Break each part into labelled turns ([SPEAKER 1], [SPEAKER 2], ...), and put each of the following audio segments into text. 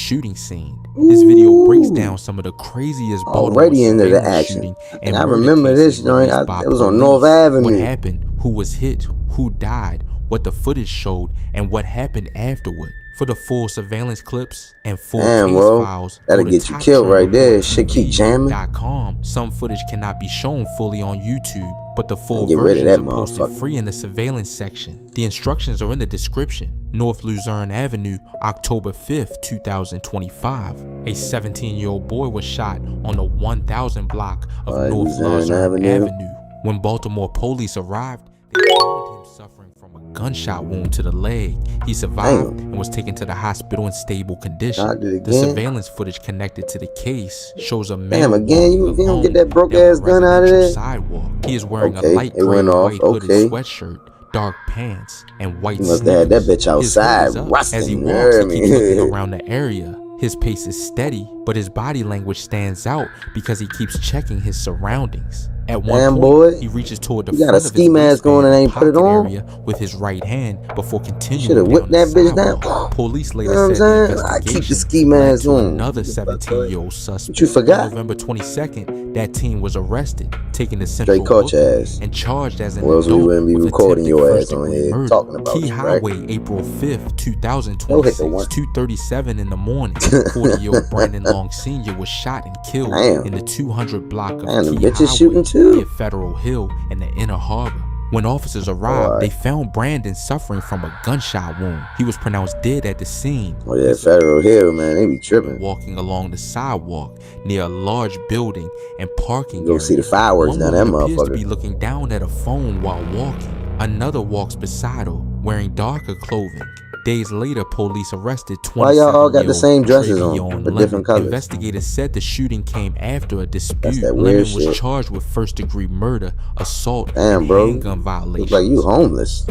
[SPEAKER 1] shooting scene. This video breaks down some of the craziest Baltimore
[SPEAKER 2] already into the
[SPEAKER 1] surveillance
[SPEAKER 2] action.
[SPEAKER 1] shooting
[SPEAKER 2] And
[SPEAKER 1] and
[SPEAKER 2] I
[SPEAKER 1] murder
[SPEAKER 2] remember this
[SPEAKER 1] cases
[SPEAKER 2] joint.
[SPEAKER 1] released by
[SPEAKER 2] It was on
[SPEAKER 1] police.
[SPEAKER 2] North Avenue.
[SPEAKER 1] What happened, who was hit, who died, what the footage showed, and what happened afterward. For the full surveillance clips and full case files,
[SPEAKER 2] that'll
[SPEAKER 1] go to
[SPEAKER 2] get you killed right there. Shit keep jamming.
[SPEAKER 1] .com. Some footage cannot be shown fully on YouTube, but the full
[SPEAKER 2] Get rid of
[SPEAKER 1] versions
[SPEAKER 2] that
[SPEAKER 1] are posted
[SPEAKER 2] motherfucker.
[SPEAKER 1] free in the surveillance section. The instructions are in the description. North Luzerne Avenue, October 5th, 2025. A 17-year-old boy was shot on the 1000 block of North Luzerne Avenue. When Baltimore police arrived, they found him suffering from a gunshot wound to the leg. He survived and was taken to the hospital in stable condition. The surveillance footage connected to the case shows a man
[SPEAKER 2] you don't get that broke ass gun out of there.
[SPEAKER 1] Sidewalk. He is wearing a light gray white hooded sweatshirt, dark pants, and white sneakers.
[SPEAKER 2] Must have had that bitch outside
[SPEAKER 1] rusting. As he walks, he keeps looking around the area. His pace is steady, but his body language stands out because he keeps checking his surroundings. At one point, he reaches toward the front of his ski mask on and ain't put it on area with his right hand before continuing down
[SPEAKER 2] whipped that bitch down.
[SPEAKER 1] Police later said the
[SPEAKER 2] I keep the ski
[SPEAKER 1] investigation
[SPEAKER 2] mask on.
[SPEAKER 1] another 17-year-old suspect.
[SPEAKER 2] What you forgot?
[SPEAKER 1] On November 22nd, that team was arrested, taken to Central and charged as an
[SPEAKER 2] adult
[SPEAKER 1] we
[SPEAKER 2] wouldn't be recording your ass on here
[SPEAKER 1] murder.
[SPEAKER 2] talking about
[SPEAKER 1] Key
[SPEAKER 2] you,
[SPEAKER 1] Highway,
[SPEAKER 2] right?
[SPEAKER 1] April 5th, 2026, 2:37 in the morning. 40-year-old Brandon Long Sr. was shot and killed in the 200 block of Key Highway
[SPEAKER 2] shooting too.
[SPEAKER 1] near Federal Hill in the Inner Harbor. When officers arrived, they found Brandon suffering from a gunshot wound. He was pronounced dead at the scene.
[SPEAKER 2] Oh yeah, Federal Hill, man, they be tripping.
[SPEAKER 1] Walking along the sidewalk near a large building and parking area.
[SPEAKER 2] Go see the fireworks down that motherfucker.
[SPEAKER 1] Appears to be looking down at a phone while walking. Another walks beside her, wearing darker clothing. Days later, police arrested 27-year-old
[SPEAKER 2] Why y'all all got the same dresses on, but different colors?
[SPEAKER 1] Investigators said the shooting came after a dispute.
[SPEAKER 2] That's that weird
[SPEAKER 1] Lemon was charged with first-degree murder, assault,
[SPEAKER 2] and
[SPEAKER 1] handgun violations.
[SPEAKER 2] Looks like you homeless.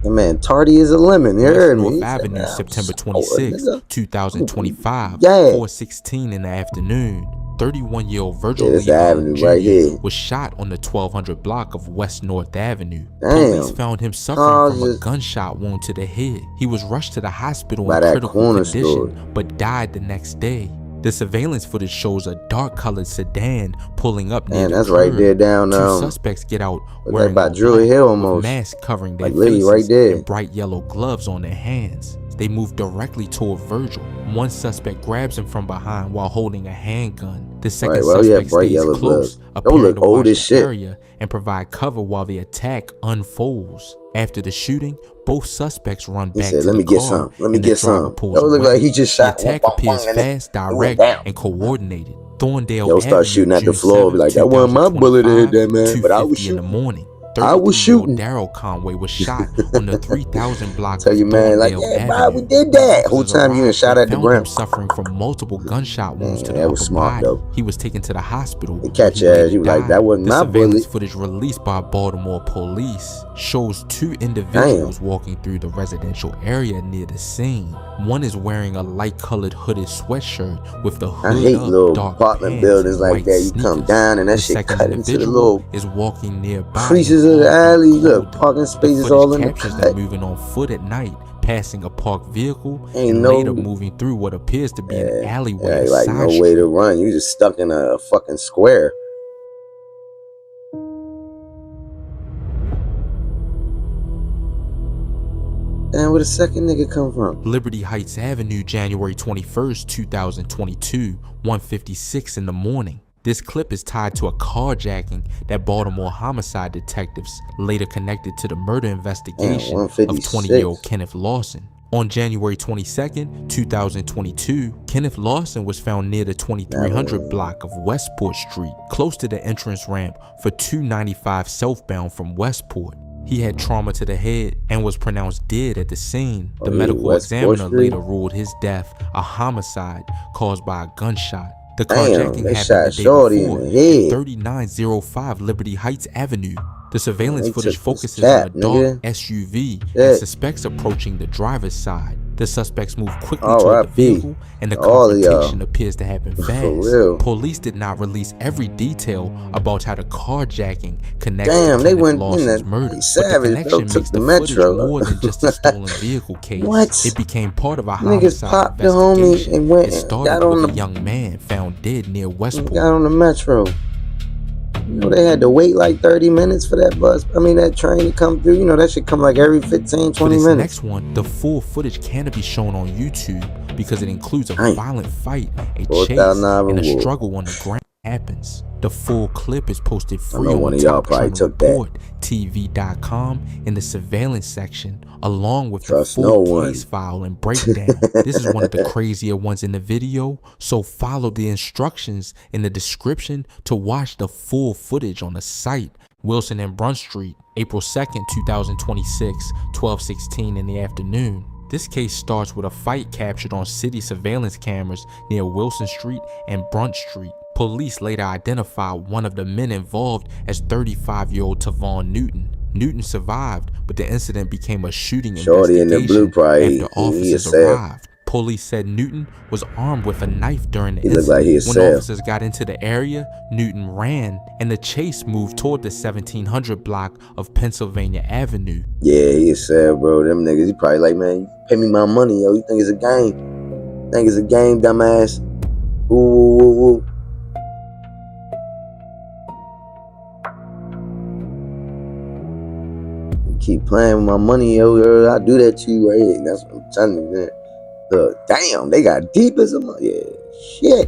[SPEAKER 2] The man tardy as a lemon. You heard me.
[SPEAKER 1] North Avenue, September 26, 2025, 4:16 in the afternoon. 31-year-old Virgil Lee Jr. was shot on the 1200 block of West North Avenue. Police found him suffering from a gunshot wound to the head. He was rushed to the hospital in critical condition, but died the next day. The surveillance footage shows a dark-colored sedan pulling up near the curb.
[SPEAKER 2] Right there down.
[SPEAKER 1] Two suspects get out wearing
[SPEAKER 2] a
[SPEAKER 1] mask covering their faces and bright yellow gloves on their hands. They move directly toward Virgil. One suspect grabs him from behind while holding a handgun. The second suspect stays close, appearing to watch the area and provide cover while the attack unfolds. After the shooting, both suspects run back to the car.
[SPEAKER 2] Let me get some.
[SPEAKER 1] That look
[SPEAKER 2] like he just shot.
[SPEAKER 1] The attack appears fast, direct, and coordinated. Thorndale
[SPEAKER 2] start shooting at the floor, be like, that wasn't my bullet that hit that man, but I was shooting.
[SPEAKER 1] In the morning.
[SPEAKER 2] I was shooting.
[SPEAKER 1] Daryl Conway was shot on the 3000 block.
[SPEAKER 2] Tell you, man, like, yeah, we did that. Whole time you shot at the ground.
[SPEAKER 1] Suffering from multiple gunshot wounds to the
[SPEAKER 2] that was smart, though.
[SPEAKER 1] He was taken to the hospital.
[SPEAKER 2] They catch your ass. You like, that wasn't my bullet.
[SPEAKER 1] Footage released by Baltimore police shows two individuals walking through the residential area near the scene. One is wearing a light-colored hooded sweatshirt with the hood
[SPEAKER 2] I hate
[SPEAKER 1] up,
[SPEAKER 2] little
[SPEAKER 1] dark
[SPEAKER 2] apartment
[SPEAKER 1] pants,
[SPEAKER 2] buildings like that. You come down and that shit cut into the little
[SPEAKER 1] is walking nearby.
[SPEAKER 2] Creases of the alley, look, parking spaces all in the cut.
[SPEAKER 1] Moving on foot at night, passing a parked vehicle, and later moving through what appears to be an alleyway.
[SPEAKER 2] Like no way to run. You just stuck in a fucking square. Damn, where the second nigga come from?
[SPEAKER 1] Liberty Heights Avenue, January 21st, 2022, 1:56 in the morning. This clip is tied to a carjacking that Baltimore homicide detectives later connected to the murder investigation of 20-year-old Kenneth Lawson. On January 22nd, 2022, Kenneth Lawson was found near the 2300 block of Westport Street, close to the entrance ramp for 295 southbound from Westport. He had trauma to the head and was pronounced dead at the scene. The medical examiner later ruled his death a homicide caused by a gunshot. The carjacking happened the day before at 3905 Liberty Heights Avenue. The surveillance footage focuses on a dark SUV and suspects approaching the driver's side. The suspects moved quickly toward the
[SPEAKER 2] R.I.P.
[SPEAKER 1] vehicle, and the
[SPEAKER 2] all of y'all.
[SPEAKER 1] confrontation appears to happen
[SPEAKER 2] For
[SPEAKER 1] fast.
[SPEAKER 2] real.
[SPEAKER 1] Police did not release every detail about how the carjacking connects
[SPEAKER 2] Damn,
[SPEAKER 1] to
[SPEAKER 2] they
[SPEAKER 1] Kenneth
[SPEAKER 2] went in
[SPEAKER 1] Lawson's
[SPEAKER 2] that
[SPEAKER 1] murder, but the
[SPEAKER 2] savage, bro.
[SPEAKER 1] connection
[SPEAKER 2] Took
[SPEAKER 1] makes
[SPEAKER 2] the
[SPEAKER 1] the footage
[SPEAKER 2] metro.
[SPEAKER 1] more than just a stolen vehicle case.
[SPEAKER 2] What?
[SPEAKER 1] It became part of a
[SPEAKER 2] Niggas
[SPEAKER 1] homicide
[SPEAKER 2] popped the homie
[SPEAKER 1] investigation.
[SPEAKER 2] and went
[SPEAKER 1] It
[SPEAKER 2] and
[SPEAKER 1] started
[SPEAKER 2] got on
[SPEAKER 1] with a
[SPEAKER 2] the
[SPEAKER 1] young man found dead near Westport.
[SPEAKER 2] got on the metro. You know, they had to wait like 30 minutes for that that train to come through. You know, that should come like every 15, 20
[SPEAKER 1] For this
[SPEAKER 2] minutes.
[SPEAKER 1] next one, the full footage cannot be shown on YouTube because it includes a violent fight, a chase, and a struggle on the ground happens. The full clip is posted free on TopCriminalReport.tv.com in the surveillance section, along with the full case file and breakdown. This is one of the crazier ones in the video, so follow the instructions in the description to watch the full footage on the site. Wilson and Brunt Street, April 2nd, 2026, 12:16 in the afternoon. This case starts with a fight captured on city surveillance cameras near Wilson Street and Brunt Street. Police later identified one of the men involved as 35-year-old Tavon Newton. Newton survived, but the incident became a shooting investigation after officers arrived. Police said Newton was armed with a knife during the incident. When officers got into the area, Newton ran, and the chase moved toward the 1700 block of Pennsylvania Avenue.
[SPEAKER 2] Yeah, he is sad, bro. Them niggas, he probably like, man, you pay me my money, yo. You think it's a game? Think it's a game, dumbass? Ooh. You keep playing with my money, yo. I do that to you right here. That's what I'm telling you, man. Damn, they got deep as a mother. Yeah, shit.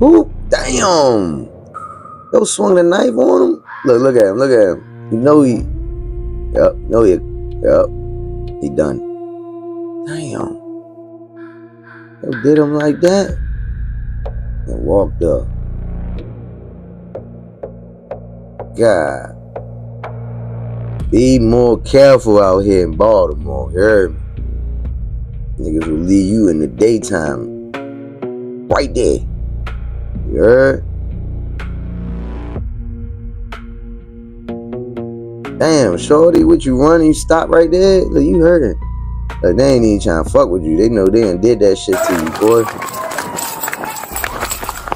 [SPEAKER 2] Ooh, damn. Yo, swung the knife on him. Look at him. You know he. Yep. He done. Damn. Yo, did him like that and walked up. God. Be more careful out here in Baltimore. You heard me? Niggas will leave you in the daytime. Right there. You heard? Damn, shorty, what you running? You stop right there? Look, you heard it. Like, they ain't even trying to fuck with you. They know they done did that shit to you, boy.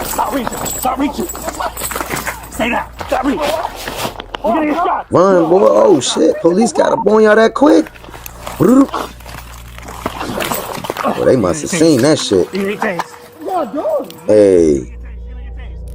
[SPEAKER 3] Stop reaching. Stay down. Stop reaching. You're gonna get shot.
[SPEAKER 2] Run, boy. Oh, shit. Police got up on y'all that quick. Well, they must have seen that shit. Hey.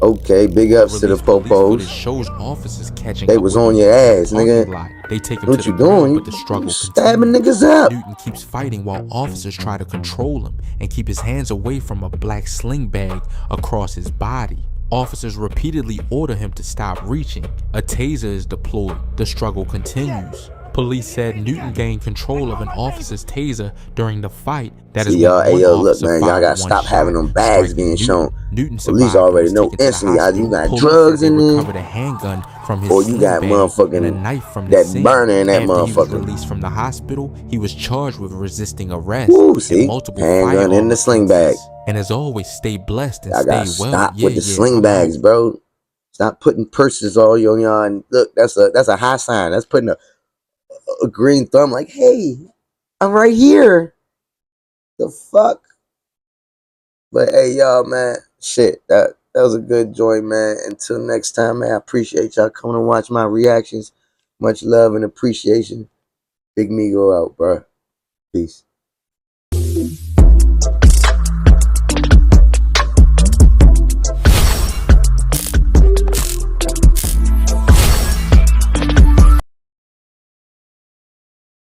[SPEAKER 2] Okay, big ups to the popos.
[SPEAKER 1] Shows officers catching
[SPEAKER 2] they was on your ass, nigga.
[SPEAKER 1] They take him
[SPEAKER 2] what
[SPEAKER 1] to
[SPEAKER 2] you
[SPEAKER 1] the
[SPEAKER 2] doing?
[SPEAKER 1] But the struggle
[SPEAKER 2] stabbing
[SPEAKER 1] continues.
[SPEAKER 2] niggas up.
[SPEAKER 1] Newton keeps fighting while officers try to control him and keep his hands away from a black sling bag across his body. Officers repeatedly order him to stop reaching. A taser is deployed. The struggle continues. Police said Newton gained control of an officer's taser during the fight. That is
[SPEAKER 2] y'all, hey, yo, look, man, y'all gotta stop having them bags being shown.
[SPEAKER 1] Newton
[SPEAKER 2] Police already know instantly either you got drugs in there,
[SPEAKER 1] recovered a handgun from his
[SPEAKER 2] or you got motherfucking
[SPEAKER 1] and a knife from
[SPEAKER 2] that burner in that motherfucker.
[SPEAKER 1] After he was released from the hospital, he was charged with resisting arrest.
[SPEAKER 2] Ooh, see,
[SPEAKER 1] multiple
[SPEAKER 2] handgun in the sling bag.
[SPEAKER 1] And as always, stay blessed and
[SPEAKER 2] I
[SPEAKER 1] stay
[SPEAKER 2] gotta
[SPEAKER 1] well.
[SPEAKER 2] stop with the sling bags, bro. Stop putting purses all on y'all. And look, that's a high sign. That's putting a green thumb, like, hey, I'm right here. The fuck? But hey, y'all, man, shit, that was a good joint, man. Until next time, man, I appreciate y'all coming to watch my reactions. Much love and appreciation. BigMigo out, bro. Peace.